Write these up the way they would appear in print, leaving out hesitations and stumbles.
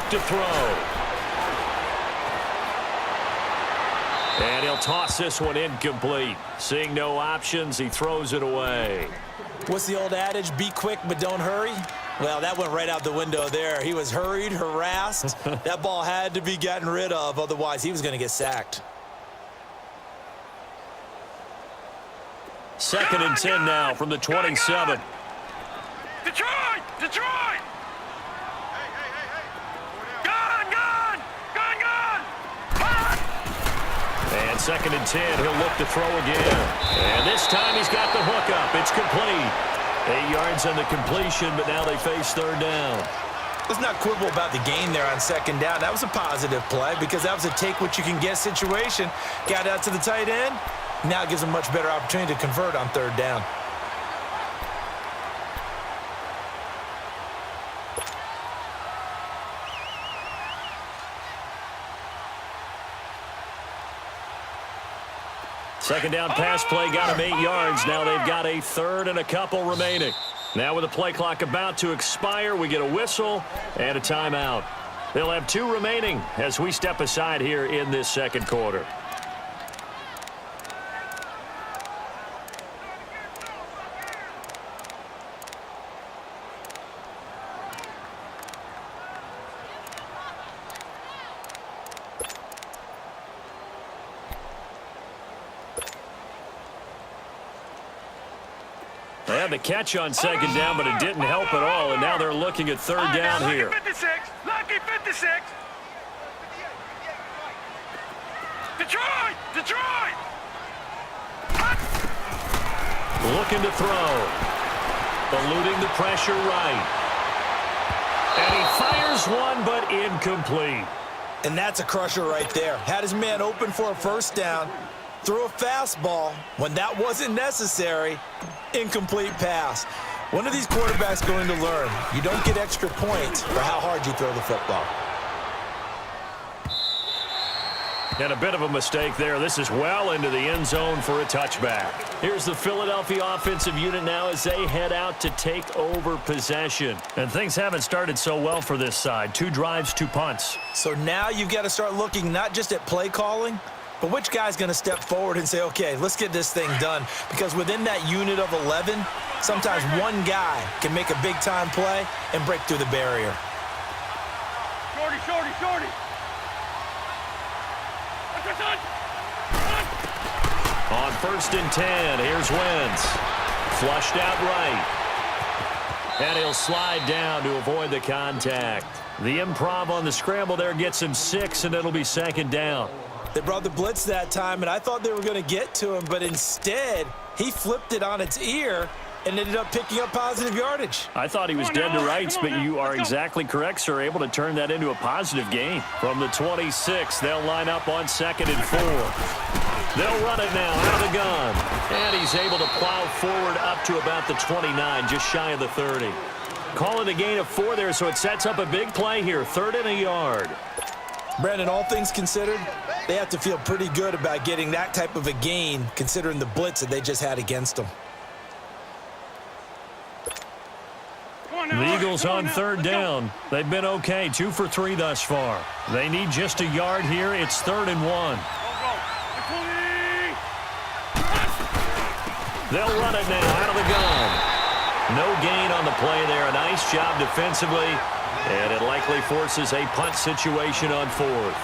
look to throw. And he'll toss this one incomplete. Seeing no options, he throws it away. What's the old adage? Be quick, but don't hurry. Well, that went right out the window there. He was hurried, harassed. That ball had to be gotten rid of. Otherwise, he was going to get sacked. 2nd and 10 now from the 27. Detroit! Detroit! Gone! Gone! Gone! Gone! And 2nd and 10, he'll look to throw again. And this time he's got the hook up. It's complete. 8 yards on the completion, but now they face 3rd down. Let's not quibble about the gain there on 2nd down. That was a positive play because that was a take-what-you-can-get situation. Got out to the tight end. Now it gives them a much better opportunity to convert on 3rd down. Second down pass play got him 8 yards. Now they've got a 3rd and a couple remaining. Now with the play clock about to expire, we get a whistle and a timeout. They'll have 2 remaining as we step aside here in this 2nd quarter. They had the catch on 2nd down, but it didn't help at all, and now they're looking at 3rd down here. Lucky 56! Lucky 56! Detroit! Detroit! Looking to throw. Eluding the pressure right. And he fires one, but incomplete. And that's a crusher right there. Had his man open for a 1st down. Threw a fastball when that wasn't necessary. Incomplete pass. When are these quarterbacks going to learn? You don't get extra points for how hard you throw the football. And a bit of a mistake there. This is well into the end zone for a touchback. Here's the Philadelphia offensive unit now as they head out to take over possession. And things haven't started so well for this side. 2 drives, 2 punts. So now you've got to start looking not just at play calling, but which guy's going to step forward and say, okay, let's get this thing done? Because within that unit of 11, sometimes one guy can make a big-time play and break through the barrier. Shorty, shorty, shorty! On 1st and 10, here's Wentz. Flushed out right. And he'll slide down to avoid the contact. The improv on the scramble there gets him 6, and it'll be 2nd down. They brought the blitz that time, and I thought they were going to get to him, but instead, he flipped it on its ear and ended up picking up positive yardage. I thought he was dead to rights, but you are exactly correct, sir. Able to turn that into a positive gain. From the 26, they'll line up on 2nd and 4. They'll run it now out of the gun. And he's able to plow forward up to about the 29, just shy of the 30. Call it a gain of 4 there, so it sets up a big play here. 3rd and a yard. Brandon, all things considered, they have to feel pretty good about getting that type of a gain, considering the blitz that they just had against them. The Eagles on 3rd down. They've been okay, 2 for 3 thus far. They need just a yard here. It's 3rd and 1. They'll run it now out of the gun. No gain on the play there. A nice job defensively, and it likely forces a punt situation on 4th.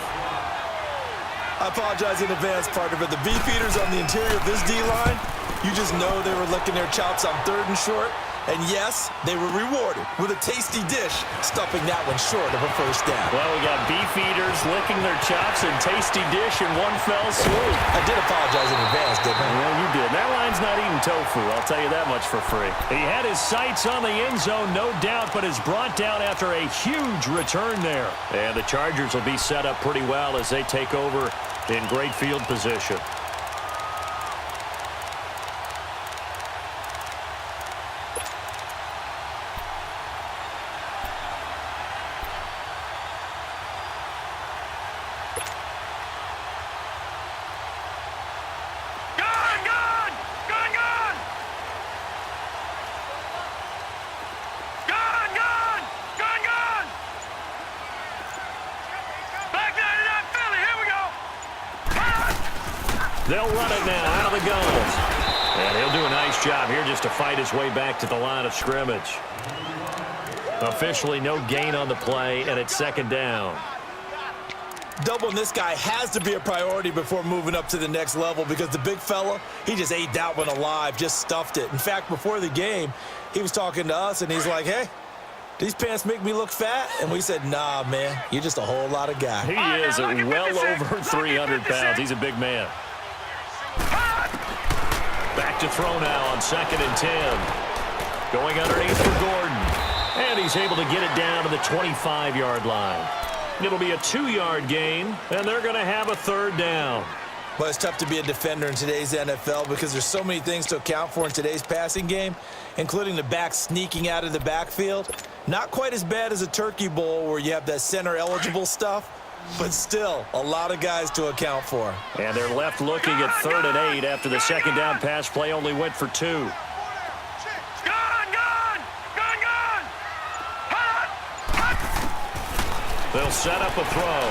I apologize in advance, partner, but the beefeaters on the interior of this D-line, you just know they were licking their chops on 3rd and short. And yes, they were rewarded with a tasty dish, stuffing that one short of a 1st down. Well, we got beef eaters licking their chops and tasty dish in one fell swoop. I did apologize in advance, didn't I? Well, you did. That line's not eating tofu, I'll tell you that much for free. He had his sights on the end zone, no doubt, but is brought down after a huge return there. And the Chargers will be set up pretty well as they take over in great field position. They'll run it now out of the gun. And he'll do a nice job here just to fight his way back to the line of scrimmage. Officially no gain on the play, and it's second down. Doubling this guy has to be a priority before moving up to the next level because the big fella, he just ate that one alive, just stuffed it. In fact, before the game, he was talking to us, and he's like, hey, these pants make me look fat? And we said, nah, man, you're just a whole lot of guy. He is well over 300 pounds. He's a big man. Back to throw now on 2nd and 10. Going underneath for Gordon. And he's able to get it down to the 25-yard line. It'll be a 2-yard gain, and they're going to have a 3rd down. But it's tough to be a defender in today's NFL because there's so many things to account for in today's passing game, including the back sneaking out of the backfield. Not quite as bad as a turkey bowl where you have that center-eligible stuff, but still a lot of guys to account for. And they're left looking at 3rd and 8 after the second down pass play only went for 2. Gone! Gone! Gone! Gone! Hot! Hot! They'll set up a throw.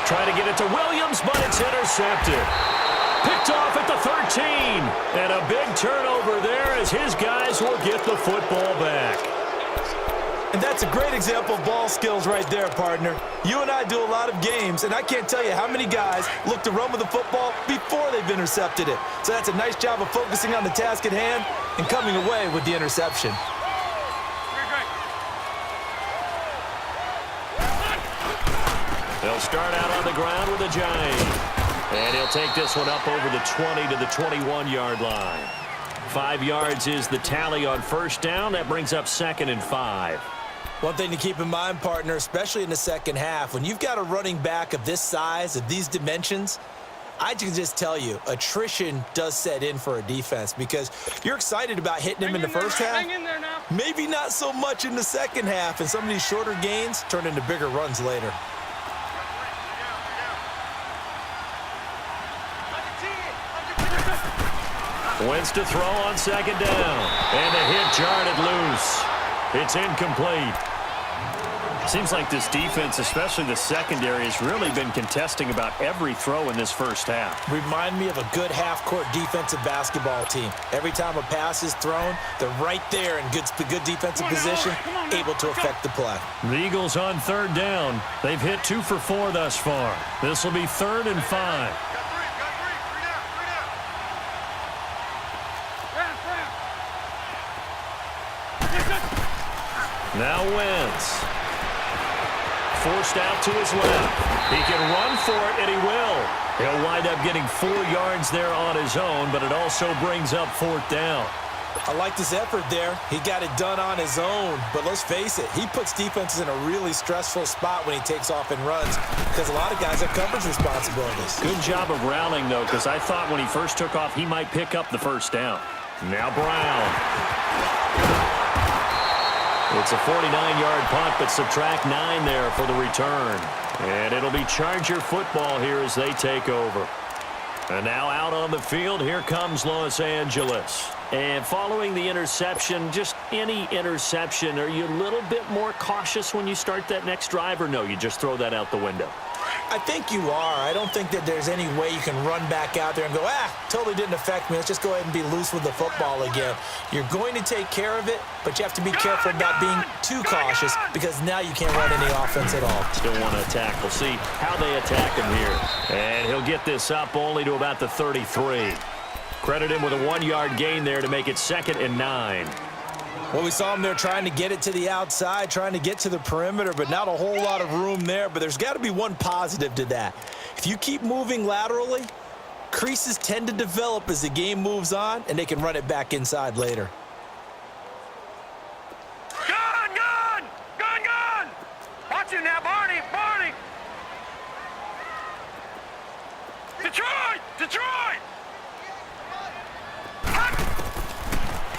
Trying to get it to Williams, but it's intercepted. Picked off at the 13. And a big turnover there as his guys will get the football back. And that's a great example of ball skills right there, partner. You and I do a lot of games, and I can't tell you how many guys look to run with the football before they've intercepted it. So that's a nice job of focusing on the task at hand and coming away with the interception. They'll start out on the ground with a giant. And he'll take this one up over the 20 to the 21-yard line. 5 yards is the tally on first down. That brings up 2nd and 5. One thing to keep in mind, partner, especially in the second half, when you've got a running back of this size, of these dimensions, I can just tell you, attrition does set in for a defense because you're excited about hitting him in the first half. Hang in there now. Maybe not so much in the second half, and some of these shorter gains turn into bigger runs later. Wentz to throw on 2nd down. And the hit jarred it loose. It's incomplete. Seems like this defense, especially the secondary, has really been contesting about every throw in this first half. Remind me of a good half-court defensive basketball team. Every time a pass is thrown, they're right there in good defensive position, able to affect the play. The Eagles on 3rd down. They've hit 2 for 4 thus far. This will be 3rd and 5. Now Wentz. Forced out to his left. He can run for it, and he will. He'll wind up getting 4 yards there on his own, but it also brings up 4th down. I like this effort there. He got it done on his own, but let's face it, he puts defenses in a really stressful spot when he takes off and runs because a lot of guys have coverage responsibilities. Good job of rallying, though, because I thought when he first took off, he might pick up the first down. Now Brown. It's a 49-yard punt, but subtract 9 there for the return. And it'll be Charger football here as they take over. And now out on the field, here comes Los Angeles. And following the interception, just any interception, are you a little bit more cautious when you start that next drive, or no, you just throw that out the window? I think you are. I don't think that there's any way you can run back out there and go, totally didn't affect me. Let's just go ahead and be loose with the football again. You're going to take care of it, but you have to be careful about being too cautious because now you can't run any offense at all. Still want to attack. We'll see how they attack him here. And he'll get this up only to about the 33. Credit him with a 1-yard gain there to make it 2nd and 9. Well, we saw him there trying to get it to the outside, trying to get to the perimeter, but not a whole lot of room there. But there's got to be one positive to that. If you keep moving laterally, creases tend to develop as the game moves on, and they can run it back inside later. Gone! Gone! Gone! Gone! Watch it now, Barney! Barney! Detroit! Detroit!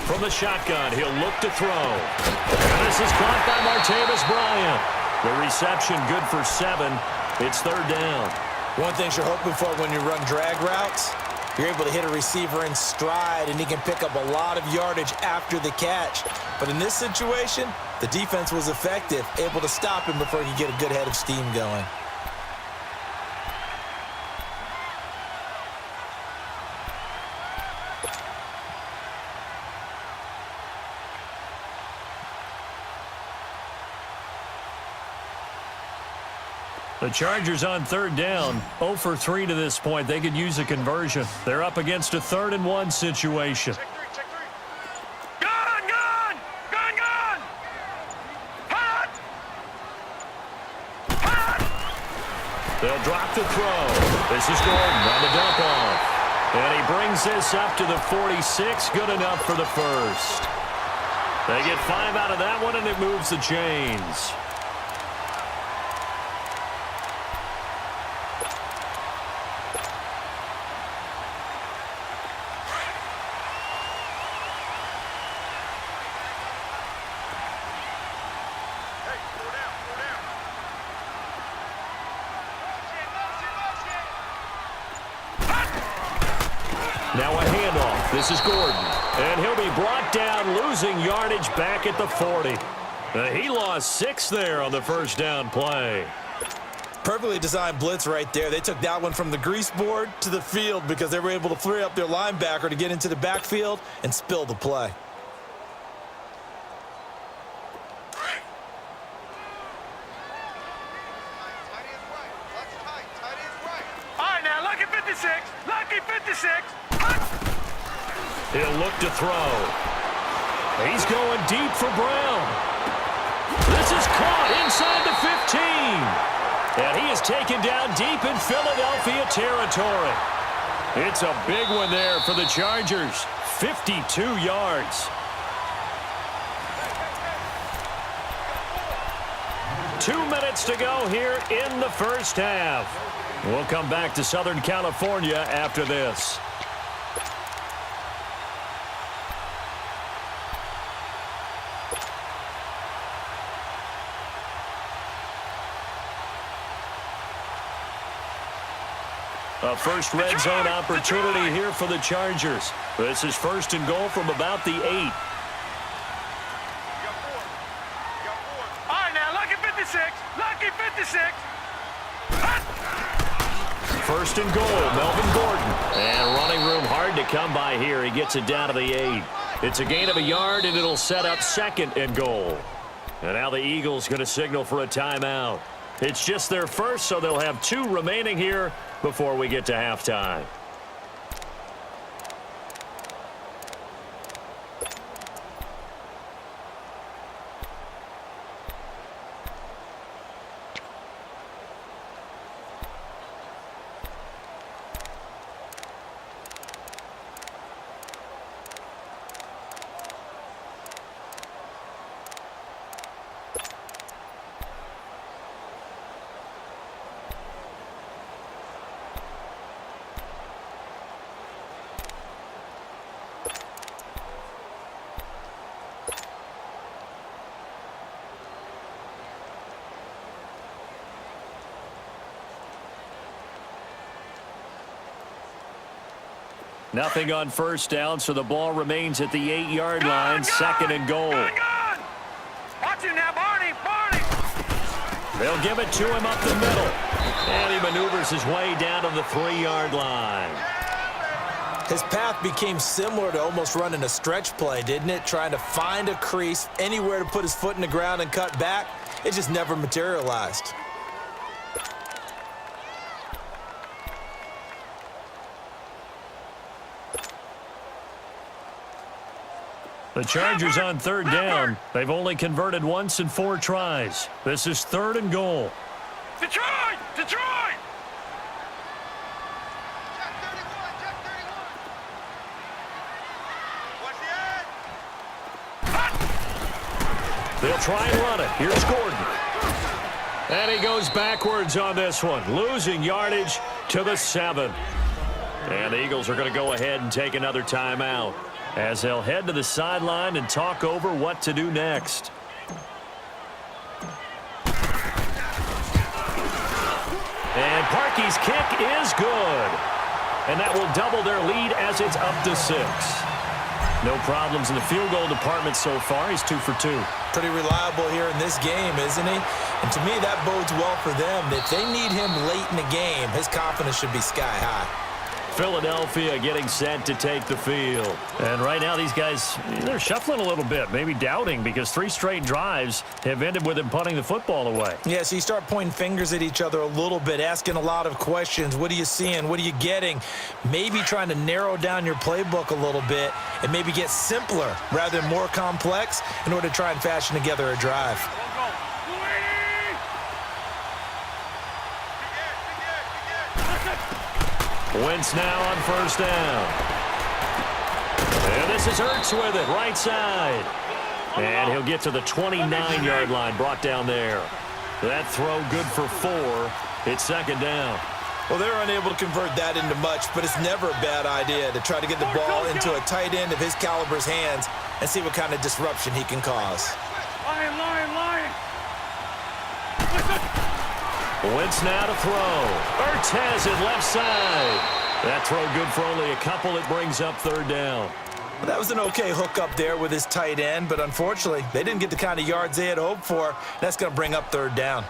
From the shotgun, he'll look to throw. And this is caught by Martavis Bryant. The reception good for 7. It's 3rd down. One thing you're hoping for when you run drag routes, you're able to hit a receiver in stride, and he can pick up a lot of yardage after the catch. But in this situation, the defense was effective, able to stop him before he could get a good head of steam going. The Chargers on third down, 0 for 3 to this point. They could use a conversion. They're up against a 3rd-and-1 situation. Check three. Gun! Hot! They'll drop the throw. This is Gordon on the dump off. And he brings this up to the 46. Good enough for the first. They get 5 out of that one, and it moves the chains. Now a handoff. This is Gordon. And he'll be brought down, losing yardage back at the 40. He lost 6 there on the first down play. Perfectly designed blitz right there. They took that one from the grease board to the field because they were able to free up their linebacker to get into the backfield and spill the play. All right, now, lucky 56. Lucky 56. He'll look to throw. He's going deep for Brown. This is caught inside the 15. And he is taken down deep in Philadelphia territory. It's a big one there for the Chargers. 52 yards. 2 minutes to go here in the first half. We'll come back to Southern California after this. A first red zone opportunity here for the Chargers. This is 1st and goal from about the 8. All right, now, lucky 56. Lucky 56. 1st and goal, Melvin Gordon. And running room hard to come by here. He gets it down to the 8. It's a gain of a yard, and it'll set up 2nd and goal. And now the Eagles going to signal for a timeout. It's just their first, so they'll have 2 remaining here before we get to halftime. Nothing on first down, so the ball remains at the 8-yard line. 2nd and goal. Gun! Watch him now, Barney! They'll give it to him up the middle. And he maneuvers his way down to the 3-yard line. His path became similar to almost running a stretch play, didn't it? Trying to find a crease, anywhere to put his foot in the ground and cut back. It just never materialized. The Chargers on third down. They've only converted once in 4 tries. This is 3rd and goal. Detroit! Detroit! Jack 31, Jack 31. Watch the edge. They'll try and run it. Here's Gordon. And he goes backwards on this one, losing yardage to the 7. And the Eagles are going to go ahead and take another timeout as they'll head to the sideline and talk over what to do next. And Parkey's kick is good. And that will double their lead as it's up to 6. No problems in the field goal department so far. He's 2 for 2. Pretty reliable here in this game, isn't he? And to me, that bodes well for them. If they need him late in the game, his confidence should be sky high. Philadelphia getting set to take the field. And right now these guys, they're shuffling a little bit, maybe doubting, because 3 straight drives have ended with them punting the football away. Yeah, so you start pointing fingers at each other a little bit, asking a lot of questions. What are you seeing? What are you getting? Maybe trying to narrow down your playbook a little bit and maybe get simpler rather than more complex in order to try and fashion together a drive. Wentz now on first down. And this is Ertz with it, right side. And he'll get to the 29-yard line, brought down there. That throw good for 4. It's second down. Well, they're unable to convert that into much, but it's never a bad idea to try to get the ball into a tight end of his caliber's hands and see what kind of disruption he can cause. Lion. Wentz now to throw. Ertz has it left side. That throw good for only a couple. It brings up third down. Well, that was an okay hook up there with his tight end, but unfortunately, they didn't get the kind of yards they had hoped for. That's going to bring up third down.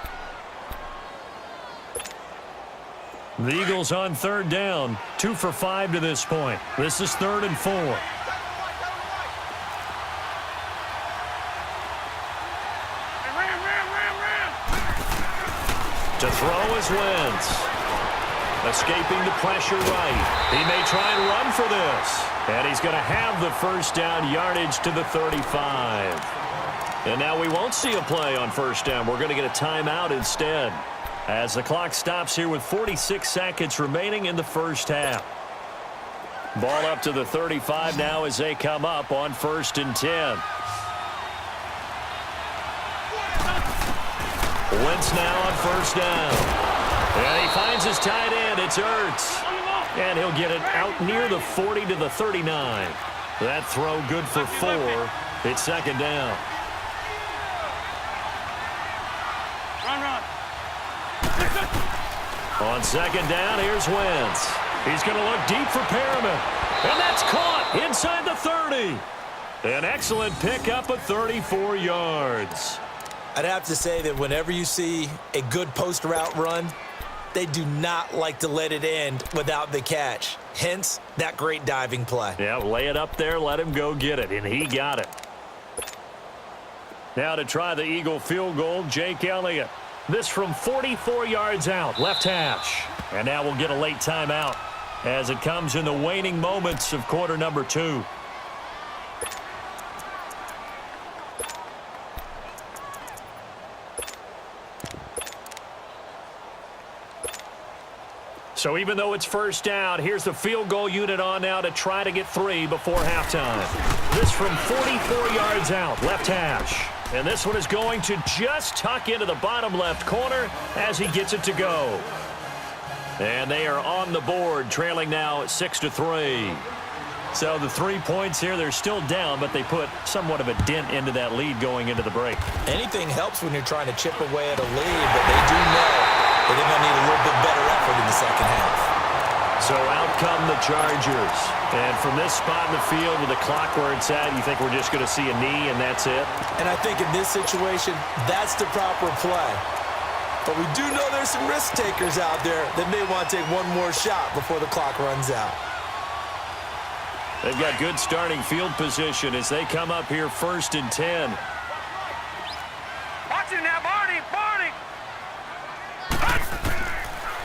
The Eagles on third down, 2 for 5 to this point. This is 3rd and 4. To throw is Wentz. Escaping the pressure right. He may try and run for this. And he's going to have the first down, yardage to the 35. And now we won't see a play on first down. We're going to get a timeout instead, as the clock stops here with 46 seconds remaining in the first half. Ball up to the 35 now as they come up on 1st and 10. Wentz now on first down. And he finds his tight end. It's Ertz. And he'll get it out near the 40 to the 39. That throw good for 4. It's second down. Run. On second down, here's Wentz. He's going to look deep for Perriman. And that's caught inside the 30. An excellent pickup of 34 yards. I'd have to say that whenever you see a good post route run, they do not like to let it end without the catch. Hence, that great diving play. Yeah, lay it up there, let him go get it, and he got it. Now to try the Eagle field goal, Jake Elliott. This from 44 yards out, left hash. And now we'll get a late timeout as it comes in the waning moments of quarter number 2. So even though it's first down, here's the field goal unit on now to try to get 3 before halftime. This from 44 yards out, left hash. And this one is going to just tuck into the bottom left corner as he gets it to go. And they are on the board, trailing now 6-3. So the 3 points here, they're still down, but they put somewhat of a dent into that lead going into the break. Anything helps when you're trying to chip away at a lead, but they do know that they're going to need a little bit better effort in the second half. So out come the Chargers. And from this spot in the field with the clock where it's at, you think we're just going to see a knee and that's it? And I think in this situation, that's the proper play. But we do know there's some risk takers out there that may want to take one more shot before the clock runs out. They've got good starting field position as they come up here 1st and 10. Watch it now, Barney.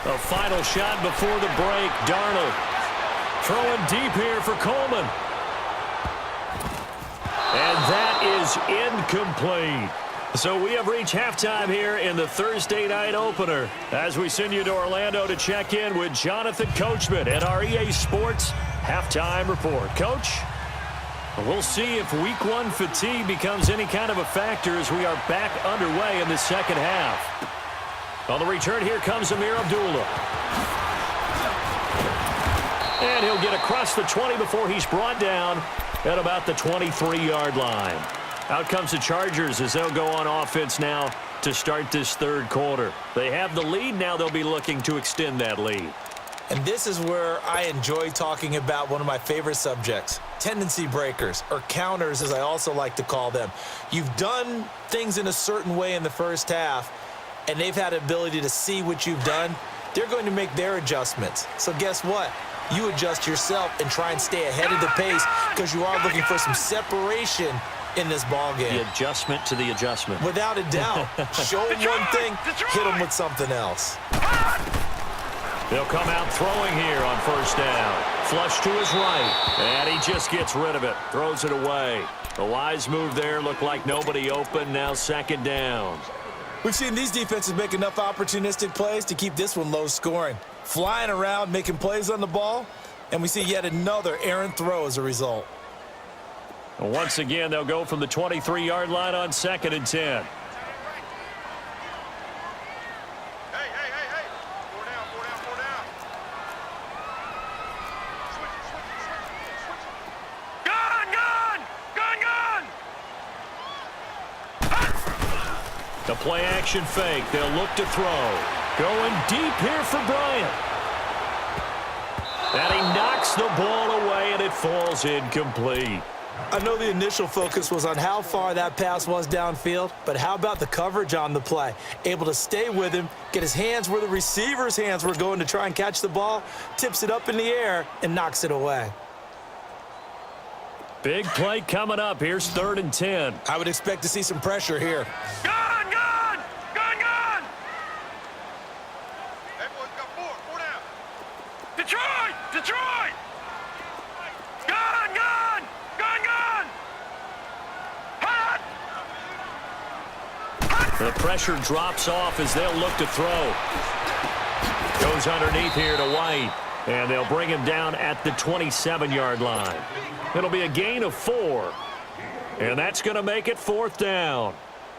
A final shot before the break. Darnold throwing deep here for Coleman. And that is incomplete. So we have reached halftime here in the Thursday night opener as we send you to Orlando to check in with Jonathan Coachman at our EA Sports Halftime Report. Coach, we'll see if Week 1 fatigue becomes any kind of a factor as we are back underway in the second half. On the return, here comes Amir Abdullah. And he'll get across the 20 before he's brought down at about the 23-yard line. Out comes the Chargers as they'll go on offense now to start this third quarter. They have the lead. Now they'll be looking to extend that lead. And this is where I enjoy talking about one of my favorite subjects, tendency breakers, or counters as I also like to call them. You've done things in a certain way in the first half, and they've had the ability to see what you've done they're going to make their adjustments. So guess what? You adjust yourself and try and stay ahead of the pace because you are looking for some separation in this ball game. The adjustment to the adjustment. Without a doubt. Show them one thing, hit them with something else. They'll come out throwing here on first down. Flush to his right, and he just gets rid of it. Throws it away. A wise move there. Looked like nobody open. Now second down. We've seen these defenses make enough opportunistic plays to keep this one low scoring. Flying around, making plays on the ball, and we see yet another errant throw as a result. Once again, they'll go from the 23-yard line on second and 10. The play-action fake. They'll look to throw. Going deep here for Bryant. And he knocks the ball away, and it falls incomplete. I know the initial focus was on how far that pass was downfield, but how about the coverage on the play? Able to stay with him, get his hands where the receiver's hands were going to try and catch the ball, tips it up in the air, and knocks it away. Big play coming up. Here's 3rd and 10. I would expect to see some pressure here. Gun! Hey, boys, got four down. Detroit! Gun! Hot! The pressure drops off as they'll look to throw. Goes underneath here to White. And they'll bring him down at the 27-yard line. It'll be a gain of 4. And that's going to make it 4th down.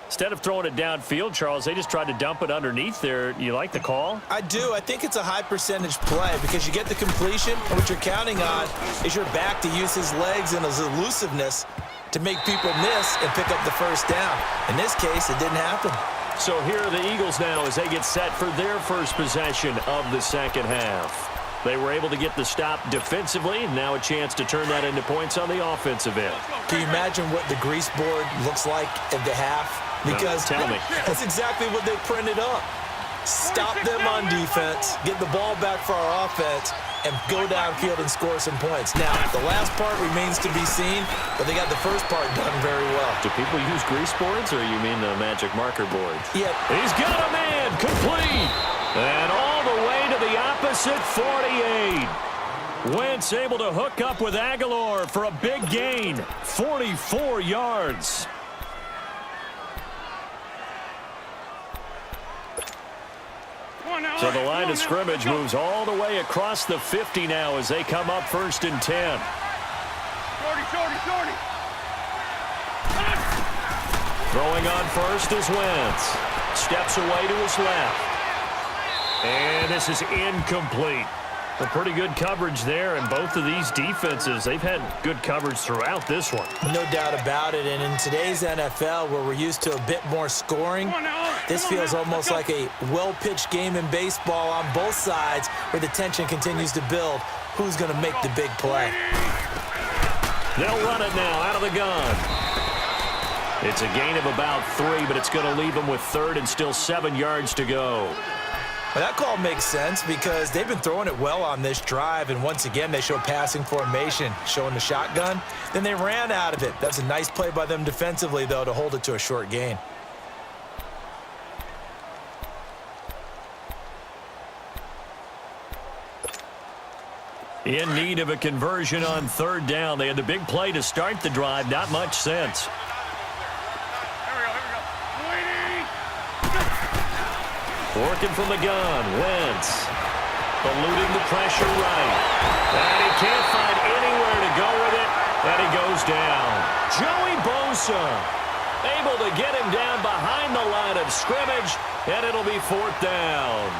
Instead of throwing it downfield, Charles, they just tried to dump it underneath there. You like the call? I do. I think it's a high percentage play because you get the completion, and what you're counting on is your back to use his legs and his elusiveness to make people miss and pick up the first down. In this case, it didn't happen. So here are the Eagles now as they get set for their first possession of the second half. They were able to get the stop defensively, and now a chance to turn that into points on the offensive end. Can you imagine what the grease board looks like at the half? Because no, tell me. That's exactly what they printed up. Stop them on defense, get the ball back for our offense, and go downfield and score some points. Now, the last part remains to be seen, but they got the first part done very well. Do people use grease boards, or you mean the magic marker boards? Yep. He's got a man, complete, and all the way to the opposite 48. Wentz able to hook up with Aguilar for a big gain, 44 yards. So the line of scrimmage moves all the way across the 50 now as they come up 1st and 10. Shorty. Throwing on first is Wentz. Steps away to his left. And this is incomplete. A pretty good coverage there, and both of these defenses, they've had good coverage throughout this one. No doubt about it, and in today's NFL, where we're used to a bit more scoring, this feels almost like a well-pitched game in baseball on both sides where the tension continues to build. Who's going to make the big play? They'll run it now out of the gun. It's a gain of about 3, but it's going to leave them with 3rd and still 7 yards to go. Well, that call makes sense because they've been throwing it well on this drive, and once again, they show passing formation, showing the shotgun. Then they ran out of it. That's a nice play by them defensively, though, to hold it to a short gain. In need of a conversion on 3rd down. They had the big play to start the drive. Not much sense. Working from the gun, Wentz. Eluding the pressure right. And he can't find anywhere to go with it. And he goes down. Joey Bosa able to get him down behind the line of scrimmage. And it'll be 4th down.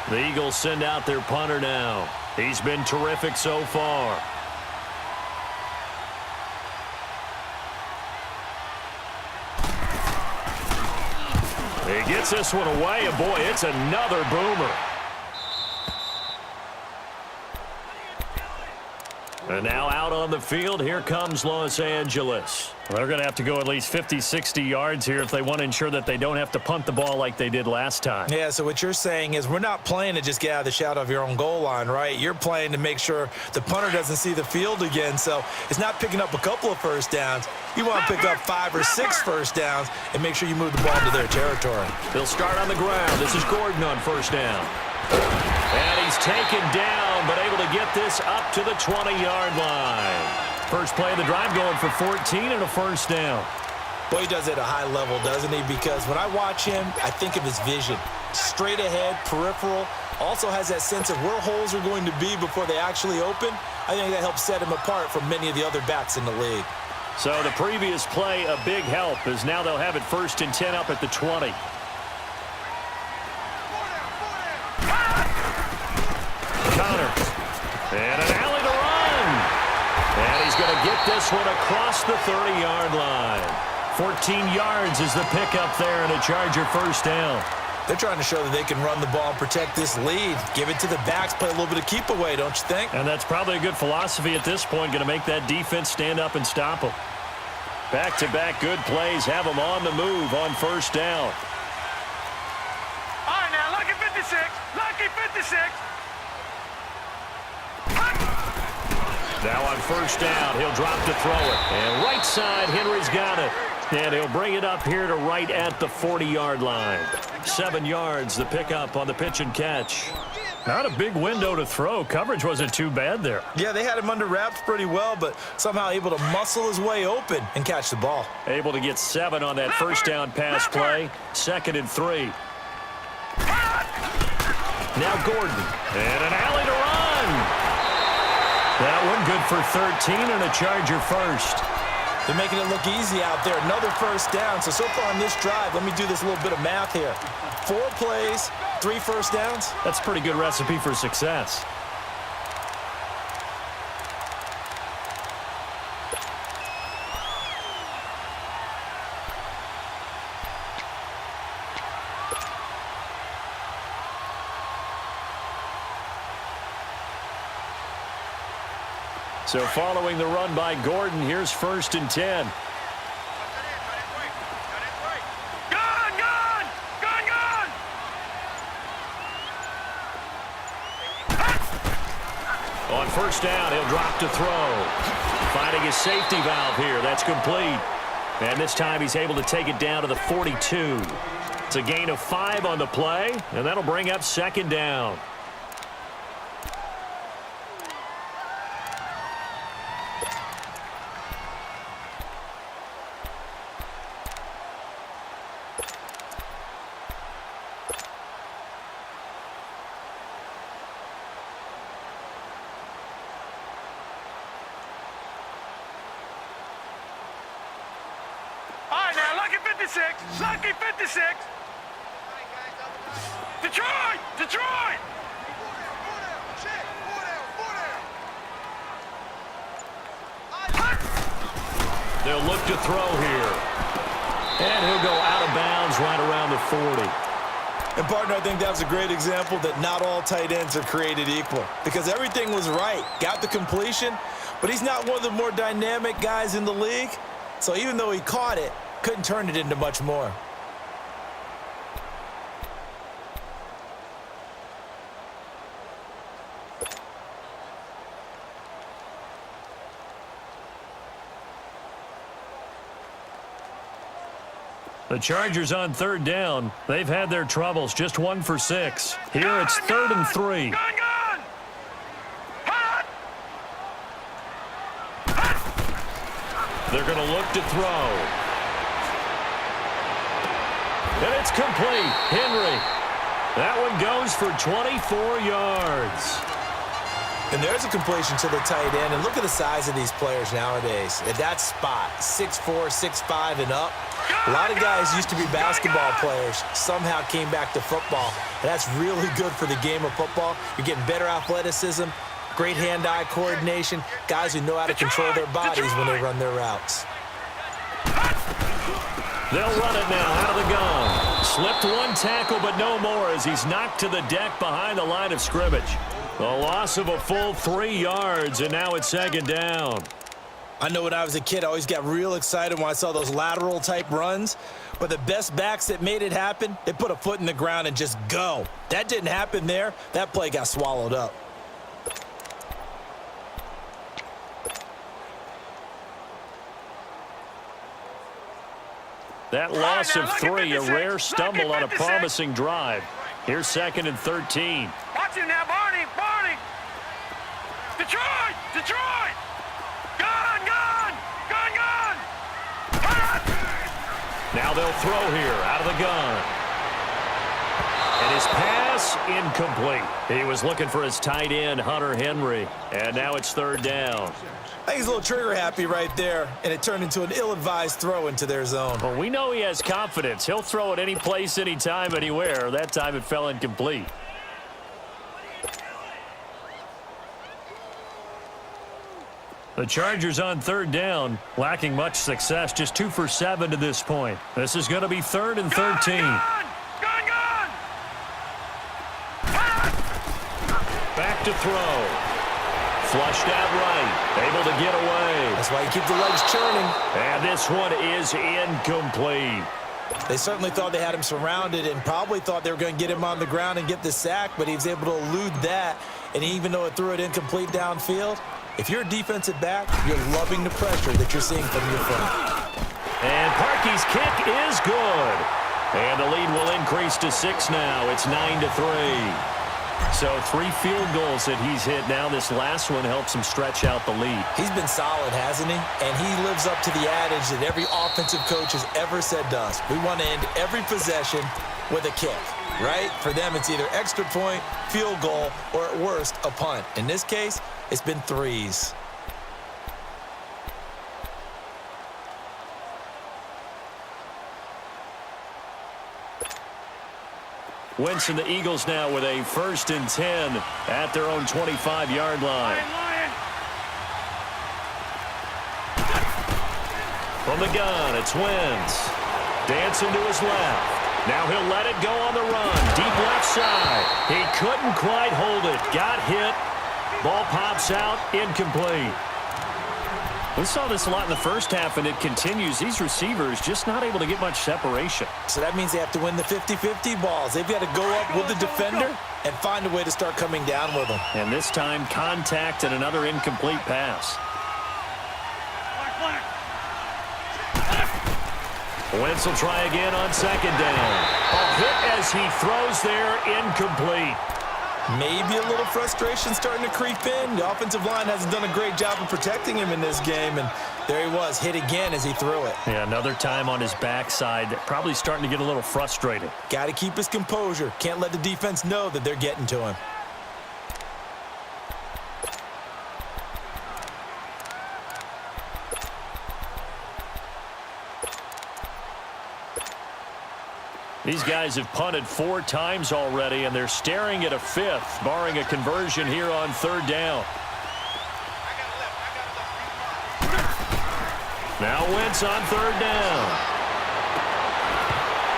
The Eagles send out their punter now. He's been terrific so far. He gets this one away, and boy, it's another boomer. And now out on the field, here comes Los Angeles. They're going to have to go at least 50, 60 yards here if they want to ensure that they don't have to punt the ball like they did last time. Yeah, so what you're saying is we're not playing to just get out of the shadow of your own goal line, right? You're playing to make sure the punter doesn't see the field again. So it's not picking up a couple of first downs. You want to pick up 5 or 6 first downs and make sure you move the ball into their territory. They'll start on the ground. This is Gordon on first down. And he's taken down, but able to get this up to the 20-yard line. First play of the drive going for 14 and a first down. Well, he does it at a high level, doesn't he? Because when I watch him, I think of his vision. Straight ahead, peripheral. Also has that sense of where holes are going to be before they actually open. I think that helps set him apart from many of the other backs in the league. So the previous play, a big help, as now they'll have it 1st and 10 up at the 20. Connor. And an alley to run. And he's going to get this one across the 30-yard line. 14 yards is the pickup there and a Charger first down. They're trying to show that they can run the ball and protect this lead. Give it to the backs, play a little bit of keep away, don't you think? And that's probably a good philosophy at this point, going to make that defense stand up and stop them. Back-to-back good plays have them on the move on first down. All right, now, lucky 56. Lucky 56. Now on first down, he'll drop to throw it. And right side, Henry's got it. And he'll bring it up here to right at the 40-yard line. 7 yards, the pickup on the pitch and catch. Not a big window to throw. Coverage wasn't too bad there. Yeah, they had him under wraps pretty well, but somehow able to muscle his way open and catch the ball. Able to get 7 on that first down pass play. 2nd and 3. Now Gordon. And an alley to run. That one good for 13 and a Charger first. They're making it look easy out there. Another first down. So far on this drive, let me do this little bit of math here. 4 plays, 3 first downs. That's a pretty good recipe for success. So following the run by Gordon, here's 1st and 10. On first down, he'll drop to throw. Finding his safety valve here. That's complete. And this time he's able to take it down to the 42. It's a gain of 5 on the play, and that'll bring up 2nd down. Lucky 56. Detroit! Detroit! They'll look to throw here. And he'll go out of bounds right around the 40. And, partner, I think that was a great example that not all tight ends are created equal. Because everything was right. Got the completion, but he's not one of the more dynamic guys in the league. So even though he caught it, couldn't turn it into much more. The Chargers on 3rd down. They've had their troubles. Just 1 for 6. Here it's 3rd and 3. Gun! They're going to look to throw. And it's complete. Henry. That one goes for 24 yards. And there's a completion to the tight end. And look at the size of these players nowadays. At that spot, 6'4", 6'5", and up. A lot of guys used to be basketball players, somehow came back to football. And that's really good for the game of football. You're getting better athleticism, great hand-eye coordination, guys who know how to control their bodies when they run their routes. They'll run it now out of the gun. Slipped one tackle, but no more as he's knocked to the deck behind the line of scrimmage. A loss of a full 3 yards, and now it's second down. I know when I was a kid, I always got real excited when I saw those lateral-type runs. But the best backs that made it happen, they put a foot in the ground and just go. That didn't happen there. That play got swallowed up. That loss of 3, a rare stumble on a promising drive. Here's second and 13. Watch him now, Barney. Barney. Detroit. Detroit. Gun, gun. Gun, gun. Now they'll throw here out of the gun. And his pass incomplete. He was looking for his tight end, Hunter Henry. And now it's third down. I think he's a little trigger happy right there, and it turned into an ill-advised throw into their zone. Well, we know he has confidence. He'll throw it any place, anytime, anywhere. That time it fell incomplete. The Chargers on third down, lacking much success, just 2 for 7 to this point. This is going to be third and 13. Gun, gun, gun. Back to throw. Flushed out right, able to get away. That's why you keep the legs churning. And this one is incomplete. They certainly thought they had him surrounded and probably thought they were going to get him on the ground and get the sack, but he was able to elude that. And even though it threw it incomplete downfield, if you're a defensive back, you're loving the pressure that you're seeing from your front. And Parkey's kick is good. And the lead will increase to 6 now. It's 9-3. So 3 field goals that he's hit now. This last one helps him stretch out the lead. He's been solid, hasn't he? And he lives up to the adage that every offensive coach has ever said to us. We want to end every possession with a kick, right? For them, it's either extra point, field goal, or at worst, a punt. In this case, it's been 3s. Wentz and the Eagles now with a 1st and 10 at their own 25-yard line. From the gun, it's Wentz. Dancing to his left. Now he'll let it go on the run. Deep left side. He couldn't quite hold it. Got hit. Ball pops out. Incomplete. We saw this a lot in the first half, and it continues. These receivers just not able to get much separation. So that means they have to win the 50-50 balls. They've got to go up with the defender and find a way to start coming down with them. And this time, contact and another incomplete pass. Wentz will try again on second down. A hit as he throws there, incomplete. Maybe a little frustration starting to creep in. The offensive line hasn't done a great job of protecting him in this game, and there he was, hit again as he threw it. Yeah, another time on his backside, probably starting to get a little frustrated. Got to keep his composure. Can't let the defense know that they're getting to him. These guys have punted 4 times already, and they're staring at a 5th, barring a conversion here on third down. Now Wentz on third down.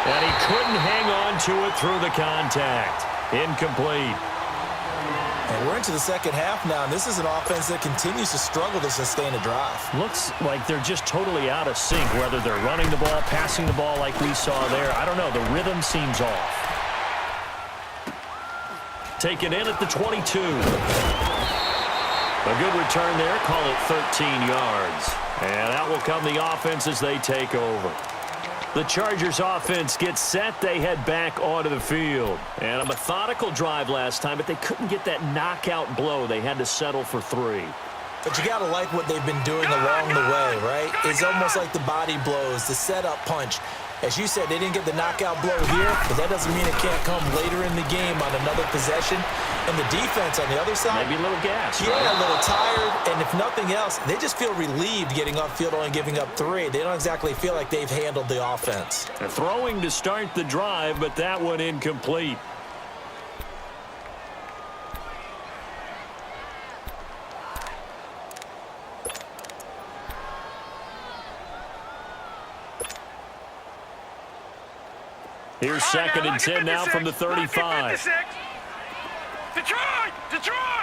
And he couldn't hang on to it through the contact. Incomplete. And we're into the second half now, and this is an offense that continues to struggle to sustain a drive. Looks like they're just totally out of sync, whether they're running the ball, passing the ball like we saw there. I don't know. The rhythm seems off. Taken in at the 22. A good return there. Call it 13 yards. And out will come the offense as they take over. The Chargers offense gets set. They head back onto the field. And a methodical drive last time, but they couldn't get that knockout blow. They had to settle for 3. But you got to like what they've been doing along the way, right? It's almost like the body blows, the setup punch. As you said, they didn't get the knockout blow here, but that doesn't mean it can't come later in the game on another possession. And the defense on the other side, maybe a little gas. Yeah, right? A little tired. And if nothing else, they just feel relieved getting upfield, only giving up 3. They don't exactly feel like they've handled the offense. They're throwing to start the drive, but that one incomplete. Here's second and 10 now from the 35. Detroit! Detroit!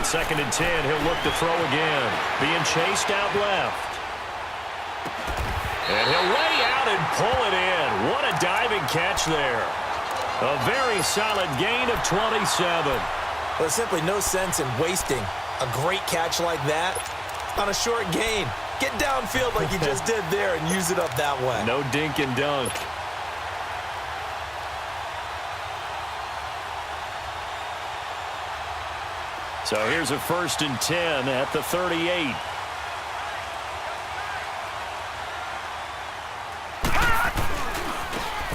2nd and 10. He'll look to throw again. Being chased out left. And he'll lay out and pull it in. What a diving catch there. A very solid gain of 27. Well, there's simply no sense in wasting a great catch like that on a short gain. Get downfield like you just did there and use it up that way. No dink and dunk. So here's a 1st and 10 at the 38.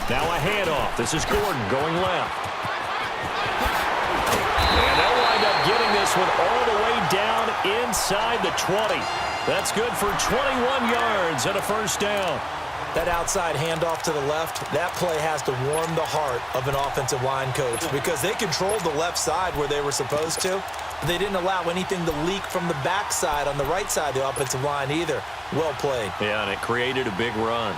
Now a handoff. This is Gordon going left. And they'll wind up getting this one all the way down inside the 20. That's good for 21 yards and a 1st down. That outside handoff to the left, that play has to warm the heart of an offensive line coach because they controlled the left side where they were supposed to. But they didn't allow anything to leak from the backside on the right side of the offensive line either. Well played. Yeah, and it created a big run.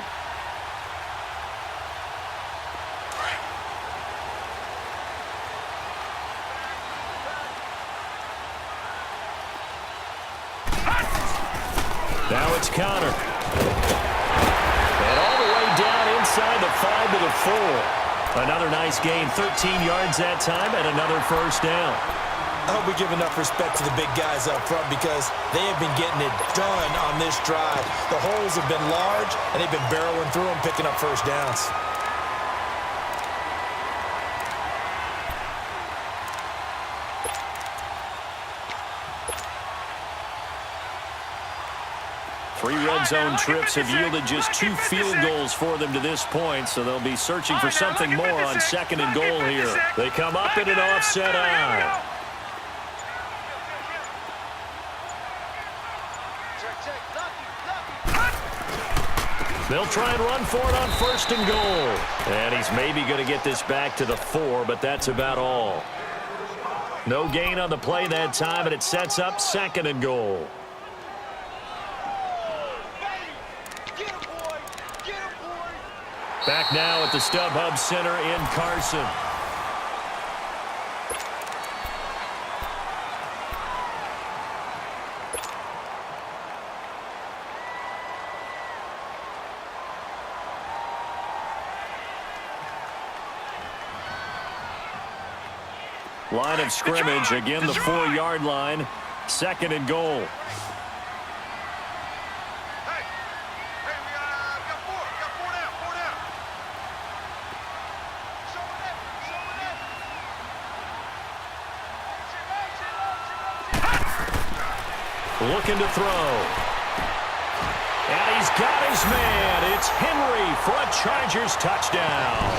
Now it's Connor. And all the way down inside the 5 to the 4. Another nice gain, 13 yards that time, and another 1st down. I hope we give enough respect to the big guys up front because they have been getting it done on this drive. The holes have been large, and they've been barreling through them, picking up 1st downs. Three red zone trips have yielded just 2 field goals for them to this point, so they'll be searching for something more on 2nd and goal here. They come up in an offset eye. They'll try and run for it on 1st and goal. And he's maybe going to get this back to the 4, but that's about all. No gain on the play that time, and it sets up 2nd and goal. Back now at the StubHub Center in Carson. Line of scrimmage, again the 4-yard line. 2nd and goal. Looking to throw. And he's got his man. It's Henry for a Chargers touchdown.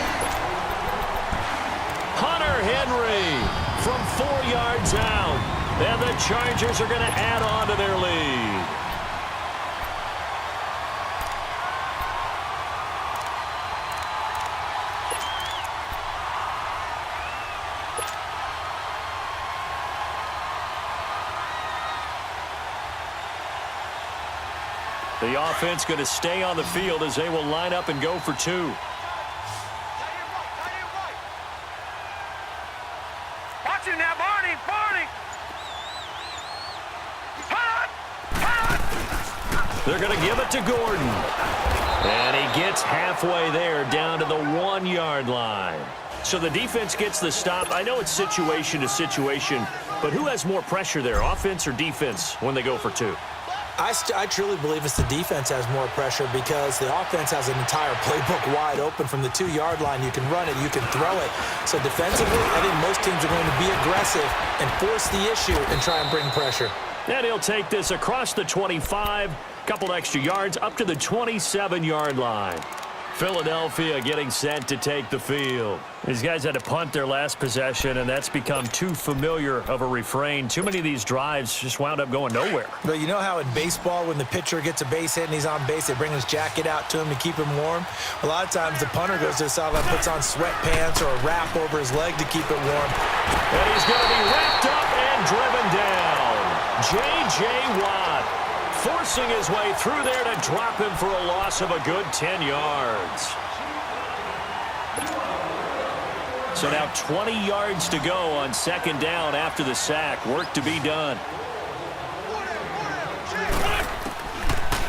Hunter Henry from 4 yards out. And the Chargers are going to add on to their lead. The offense going to stay on the field as they will line up and go for 2. Watch him now, Barney! Barney! They're going to give it to Gordon. And he gets halfway there down to the 1-yard line. So the defense gets the stop. I know it's situation to situation, but who has more pressure there, offense or defense, when they go for 2? I truly believe it's the defense has more pressure because the offense has an entire playbook wide open from the 2-yard line. You can run it, you can throw it. So defensively, I think most teams are going to be aggressive and force the issue and try and bring pressure. And he'll take this across the 25, couple extra yards up to the 27-yard line. Philadelphia getting set to take the field. These guys had to punt their last possession, and that's become too familiar of a refrain. Too many of these drives just wound up going nowhere. But you know how in baseball, when the pitcher gets a base hit and he's on base, they bring his jacket out to him to keep him warm? A lot of times the punter goes to the sideline, puts on sweatpants or a wrap over his leg to keep it warm. And he's going to be wrapped up and driven down. J.J. Watt forcing his way through there to drop him for a loss of a good 10 yards. So now 20 yards to go on second down after the sack. Work to be done.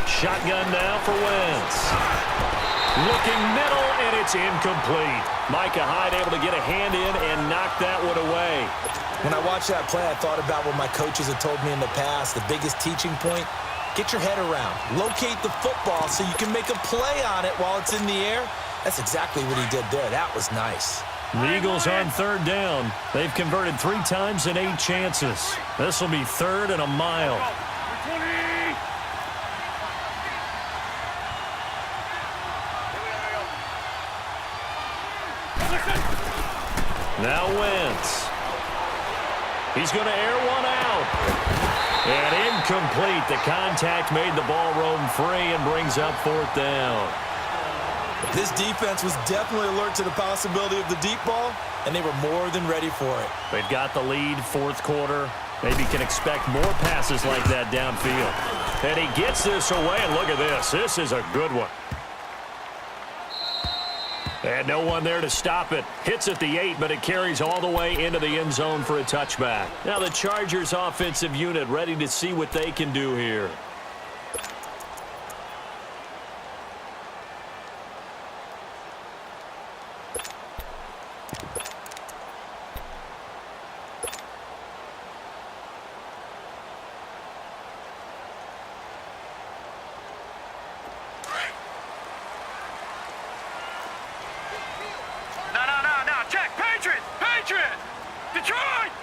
Shotgun now for Wentz. Looking middle, and it's incomplete. Micah Hyde able to get a hand in and knock that one away. When I watched that play, I thought about what my coaches had told me in the past. The biggest teaching point, get your head around. Locate the football so you can make a play on it while it's in the air. That's exactly what he did there. That was nice. The Eagles on third down. They've converted 3 times in 8 chances. This will be 3rd and a mile. Now Wentz. He's going to air one out. And incomplete. The contact made the ball roam free and brings up 4th down. This defense was definitely alert to the possibility of the deep ball, and they were more than ready for it. They've got the lead, 4th quarter. Maybe can expect more passes like that downfield. And he gets this away, and look at this. This is a good one. And no one there to stop it. Hits at the 8, but it carries all the way into the end zone for a touchback. Now the Chargers offensive unit ready to see what they can do here.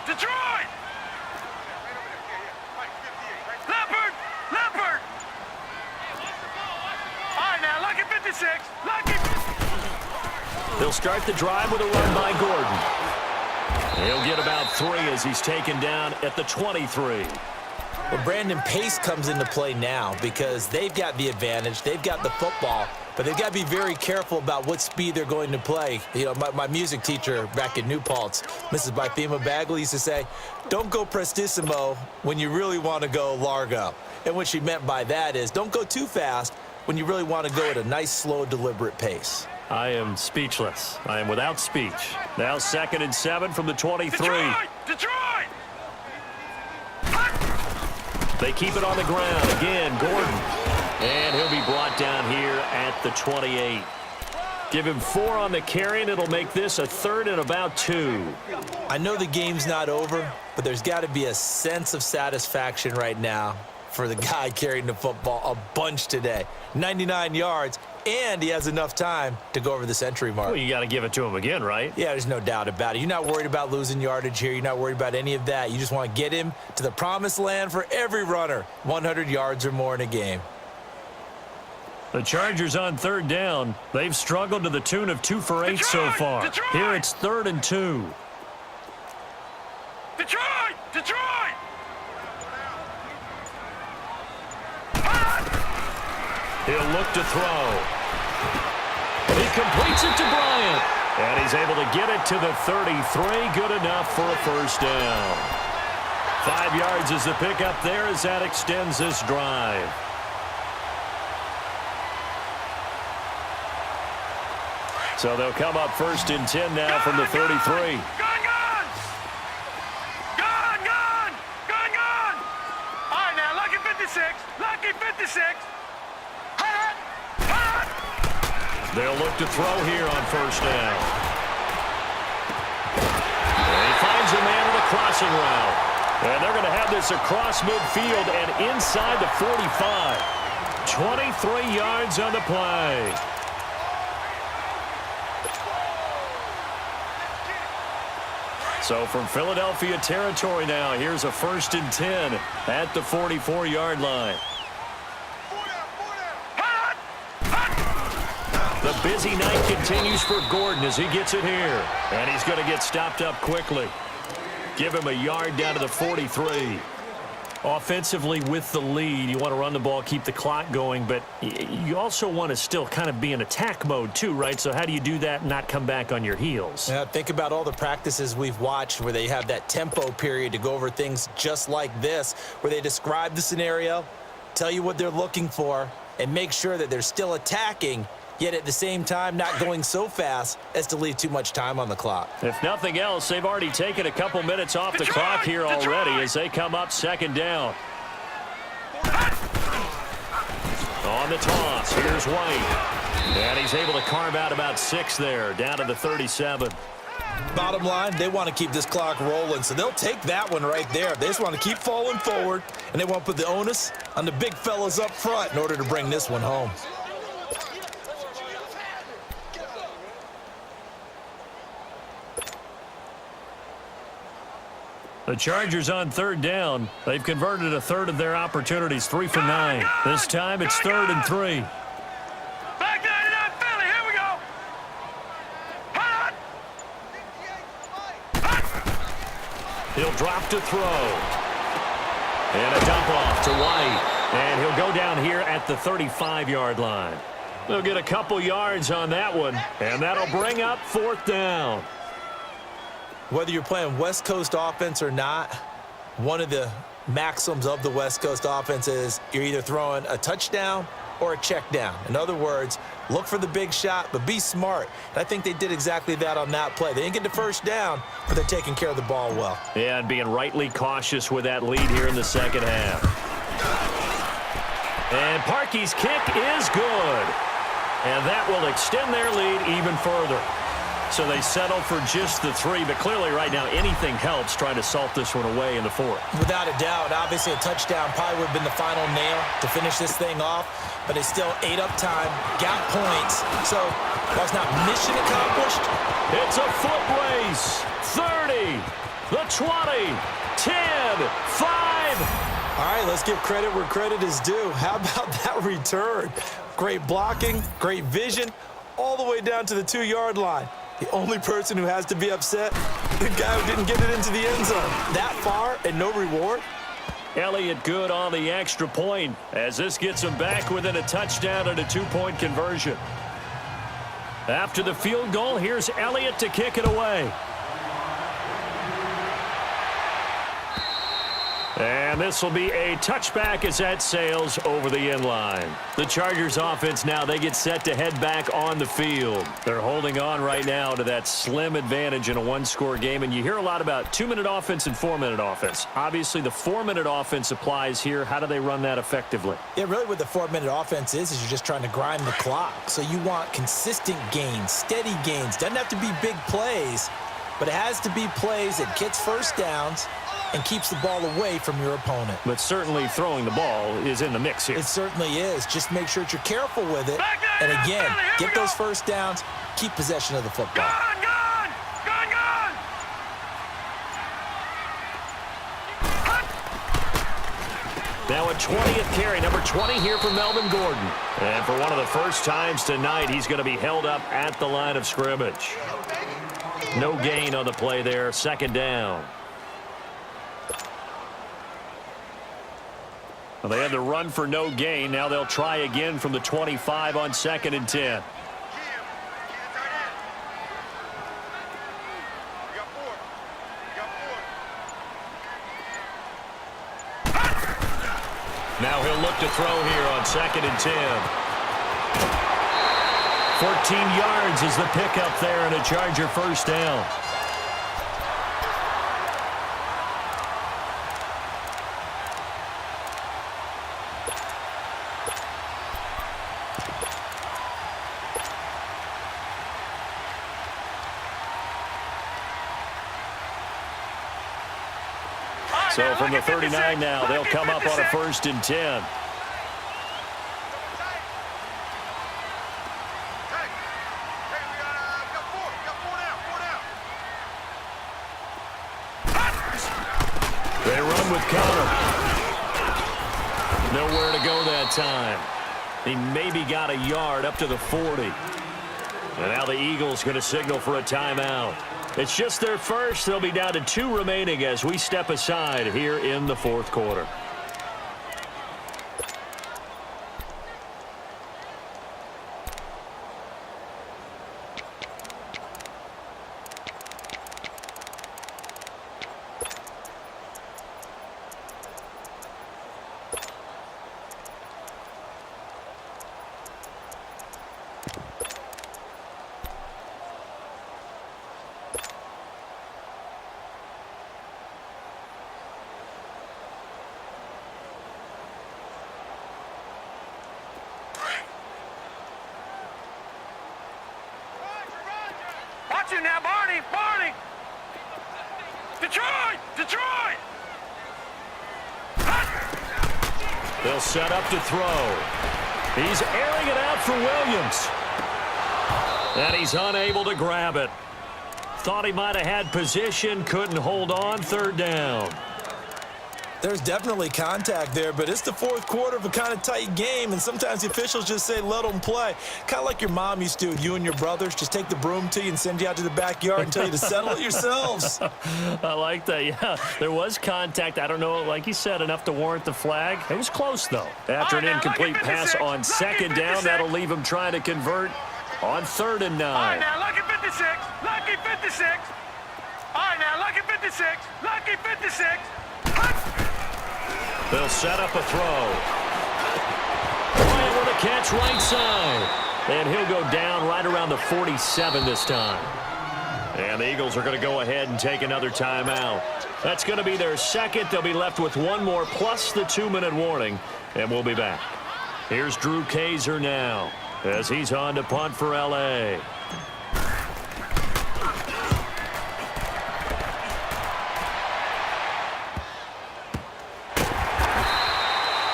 Detroit! Leopard! All right, now, lucky 56. Lucky. They'll start the drive with a run by Gordon. He'll get about 3 as he's taken down at the 23. Well, Brandon, pace comes into play now because they've got the advantage. They've got the football, but they've got to be very careful about what speed they're going to play. You know, my music teacher back in New Paltz, Mrs. Bythema Bagley, used to say, don't go prestissimo when you really want to go largo. And what she meant by that is don't go too fast when you really want to go at a nice, slow, deliberate pace. I am speechless. I am without speech. Now 2nd and 7 from the 23. Detroit! They keep it on the ground. Again, Gordon. And he'll be brought down here at the 28. Give him 4 on the carry, and it'll make this a 3rd and about 2. I know the game's not over, but there's got to be a sense of satisfaction right now for the guy carrying the football a bunch today. 99 yards, and he has enough time to go over the century mark. Well, you got to give it to him again, right? Yeah, there's no doubt about it. You're not worried about losing yardage here. You're not worried about any of that. You just want to get him to the promised land for every runner, 100 yards or more in a game. The Chargers on 3rd down. They've struggled to the tune of 2 for 8 so far. Here it's 3rd and 2. Detroit! He'll look to throw. He completes it to Bryant. And he's able to get it to the 33. Good enough for a 1st down. 5 yards is the pickup there as that extends this drive. So they'll come up 1st and 10 now from the 33. Gone! All right, now, lucky 56. They'll look to throw here on 1st down. And he finds a man with a crossing route. And they're going to have this across midfield and inside the 45. 23 yards on the play. So from Philadelphia territory now, here's a 1st and 10 at the 44-yard line. The busy night continues for Gordon as he gets it here. And he's going to get stopped up quickly. Give him a yard down to the 43. Offensively with the lead, you want to run the ball, keep the clock going, but you also want to still kind of be in attack mode too, right? So how do you do that and not come back on your heels? Yeah, think about all the practices we've watched where they have that tempo period to go over things just like this, where they describe the scenario, tell you what they're looking for, and make sure that they're still attacking yet at the same time not going so fast as to leave too much time on the clock. If nothing else, they've already taken a couple minutes off the clock here already as they come up second down. On the toss, here's White. And he's able to carve out about 6 there, down to the 37. Bottom line, they want to keep this clock rolling, so they'll take that one right there. They just want to keep falling forward, and they want to put the onus on the big fellas up front in order to bring this one home. The Chargers on third down. They've converted a third of their opportunities, 3 for 9. This time it's 3rd and 3. Back 99 Philly, here we go. Hot. He'll drop to throw. And a dump off to White. And he'll go down here at the 35-yard line. They'll get a couple yards on that one, and that'll bring up 4th down. Whether you're playing West Coast offense or not, one of the maxims of the West Coast offense is you're either throwing a touchdown or a check down. In other words, look for the big shot, but be smart. And I think they did exactly that on that play. They didn't get the first down, but they're taking care of the ball well. Yeah, and being rightly cautious with that lead here in the second half. And Parkey's kick is good. And that will extend their lead even further. So they settle for just the 3, but clearly right now anything helps trying to salt this one away in the 4th. Without a doubt, obviously a touchdown probably would have been the final nail to finish this thing off, but they still ate up time, got points. So while it's not mission accomplished, it's a foot race. 30, the 20, 10, 5. All right, let's give credit where credit is due. How about that return? Great blocking, great vision, all the way down to the 2-yard line. The only person who has to be upset, the guy who didn't get it into the end zone. That far and no reward? Elliott good on the extra point as this gets him back within a touchdown and a 2-point conversion. After the field goal, here's Elliott to kick it away. And this will be a touchback as that sails over the end line. The Chargers offense now, they get set to head back on the field. They're holding on right now to that slim advantage in a 1-score game. And you hear a lot about 2-minute offense and 4-minute offense. Obviously, the 4-minute offense applies here. How do they run that effectively? Yeah, really what the 4-minute offense is you're just trying to grind the clock. So you want consistent gains, steady gains. Doesn't have to be big plays, but it has to be plays that gets first downs and keeps the ball away from your opponent. But certainly throwing the ball is in the mix here. It certainly is. Just make sure that you're careful with it. And again, get those first downs, keep possession of the football. Gone! Now a 20th carry, number 20 here for Melvin Gordon. And for one of the first times tonight, he's going to be held up at the line of scrimmage. No gain on the play there, 2nd down. Well, they had the run for no gain. Now they'll try again from the 25 on 2nd and 10. Now he'll look to throw here on 2nd and 10. 14 yards is the pickup there and a Charger first down. So from the 39 now, they'll come up on a 1st and 10. They run with counter. Nowhere to go that time. He maybe got a yard up to the 40. And now the Eagles going to signal for a timeout. It's just their first. They'll be down to 2 remaining as we step aside here in the 4th quarter. Watch it now, Barney! Barney! Detroit! Detroit! They'll set up to throw. He's airing it out for Williams. And he's unable to grab it. Thought he might have had position, couldn't hold on, third down. There's definitely contact there, but it's the fourth quarter of a kind of tight game, and sometimes the officials just say, let them play. Kind of like your mom used to with you and your brothers. Just take the broom to you and send you out to the backyard and tell you to settle it yourselves. I like that, yeah. There was contact. I don't know, like you said, enough to warrant the flag. It was close, though. After an incomplete pass on second down, that'll leave him trying to convert on 3rd and 9. All right, now, lucky 56. Lucky 56. All right, now, lucky 56. Lucky 56. They'll set up a throw. Bryant with a catch right side. And he'll go down right around the 47 this time. And the Eagles are going to go ahead and take another timeout. That's going to be their second. They'll be left with one more plus the 2-minute warning. And we'll be back. Here's Drew Kaiser now as he's on to punt for L.A.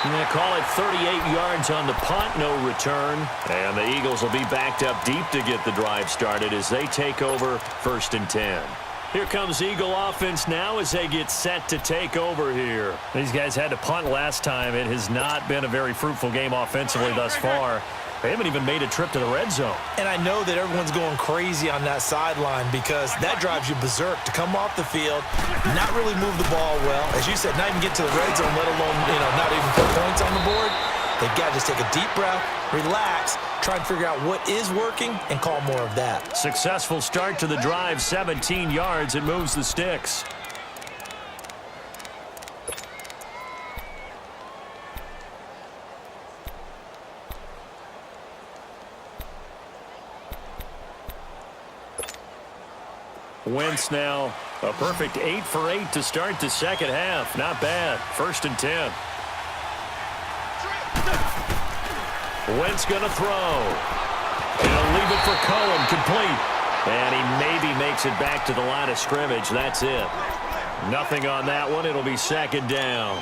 They call it 38 yards on the punt, no return. And the Eagles will be backed up deep to get the drive started as they take over 1st and 10. Here comes Eagle offense now as they get set to take over here. These guys had to punt last time. It has not been a very fruitful game offensively thus far. They haven't even made a trip to the red zone. And I know that everyone's going crazy on that sideline because that drives you berserk to come off the field, not really move the ball well. As you said, not even get to the red zone, let alone, not even put points on the board. They've got to just take a deep breath, relax, try and figure out what is working, and call more of that. Successful start to the drive, 17 yards. It moves the sticks. Wentz now, a perfect 8 for 8 to start the second half. Not bad. 1st and 10. Wentz going to throw. He'll leave it for Cohen, complete. And he maybe makes it back to the line of scrimmage. That's it. Nothing on that one. It'll be 2nd down.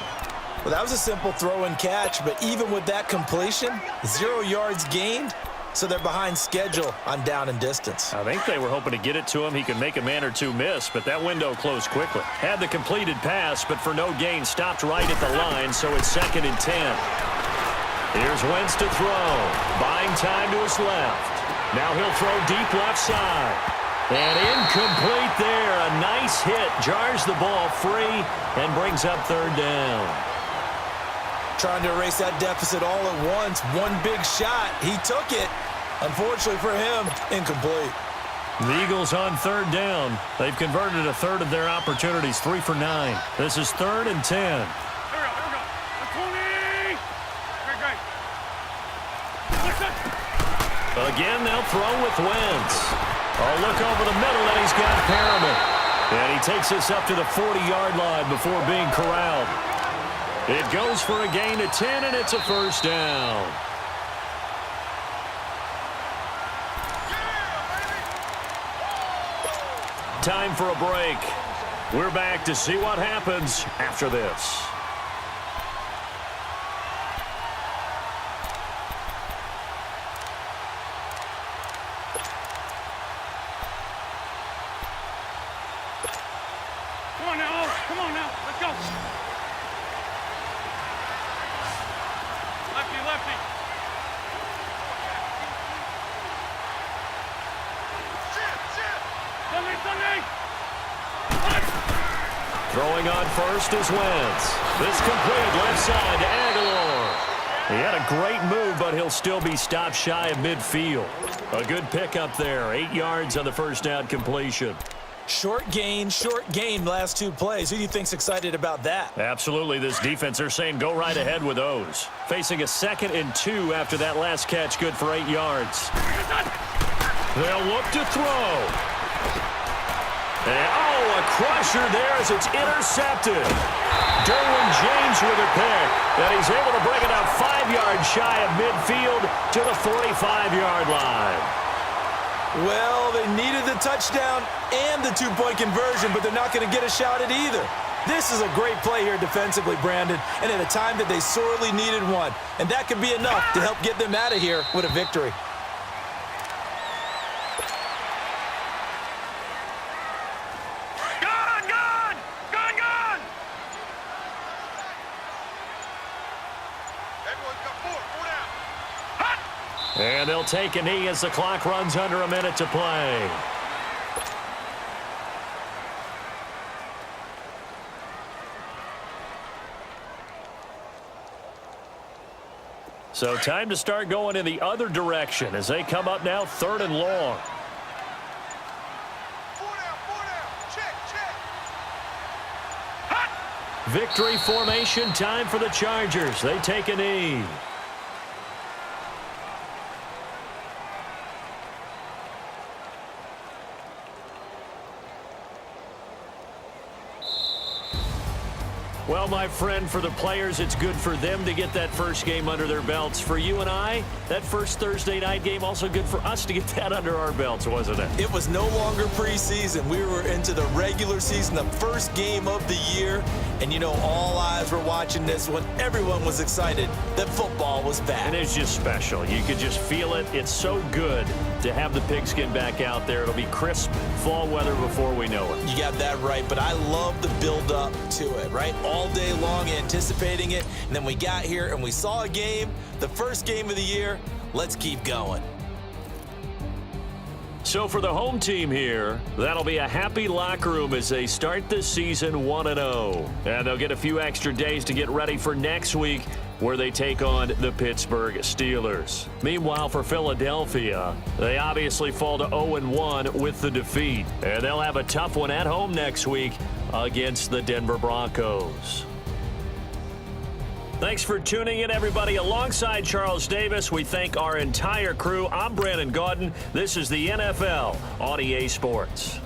Well, that was a simple throw and catch, but even with that completion, 0 yards gained. So they're behind schedule on down and distance. I think they were hoping to get it to him. He could make a man or two miss, but that window closed quickly. Had the completed pass, but for no gain, stopped right at the line, so it's 2nd and 10. Here's Wentz to throw. Buying time to his left. Now he'll throw deep left side. And incomplete there. A nice hit. Jars the ball free and brings up 3rd down. Trying to erase that deficit all at once. One big shot. He took it. Unfortunately for him, incomplete. The Eagles on 3rd down. They've converted a third of their opportunities, 3 for 9. This is 3rd and 10. Here we go. 20. Great. Again, they'll throw with Wentz. Oh, look over the middle, and he's got Perriman. And he takes us up to the 40-yard line before being corralled. It goes for a gain of 10, and it's a 1st down. Time for a break. We're back to see what happens after this. Come on now. Let's go. Lefty. Sunday. Throwing on first is Wentz. This complete left side to Aguilar. He had a great move, but he'll still be stopped shy of midfield. A good pickup there. 8 yards on the 1st down completion. Short gain, last 2 plays. Who do you think's excited about that? Absolutely. This defense, they're saying go right ahead with those. Facing a 2nd and 2 after that last catch, good for 8 yards. They'll look to throw. And, oh, a crusher there as it's intercepted. Derwin James with a pick, and he's able to bring it up 5 yards shy of midfield to the 45-yard line. Well, they needed the touchdown and the two-point conversion, but they're not going to get a shot at either. This is a great play here defensively, Brandon, and at a time that they sorely needed one. And that could be enough to help get them out of here with a victory. And they'll take a knee as the clock runs under a minute to play. So time to start going in the other direction as they come up now 3rd and long. Victory formation time for the Chargers. They take a knee. Well, my friend, for the players, it's good for them to get that first game under their belts. For you and I, that first Thursday night game, also good for us to get that under our belts, wasn't it? It was no longer preseason. We were into the regular season, the first game of the year. And, you know, all eyes were watching this when everyone was excited that football was back. And it's just special. You could just feel it. It's so good to have the pigskin back out there. It'll be crisp fall weather before we know it. You got that right, but I love the build-up to it, right? All day long anticipating it, and then we got here and we saw a game, the first game of the year. Let's keep going. So for the home team here, that'll be a happy locker room as they start this season 1-0. And they'll get a few extra days to get ready for next week where they take on the Pittsburgh Steelers. Meanwhile, for Philadelphia, they obviously fall to 0-1 with the defeat. And they'll have a tough one at home next week against the Denver Broncos. Thanks for tuning in, everybody. Alongside Charles Davis, we thank our entire crew. I'm Brandon Gaudin. This is the NFL on EA Sports.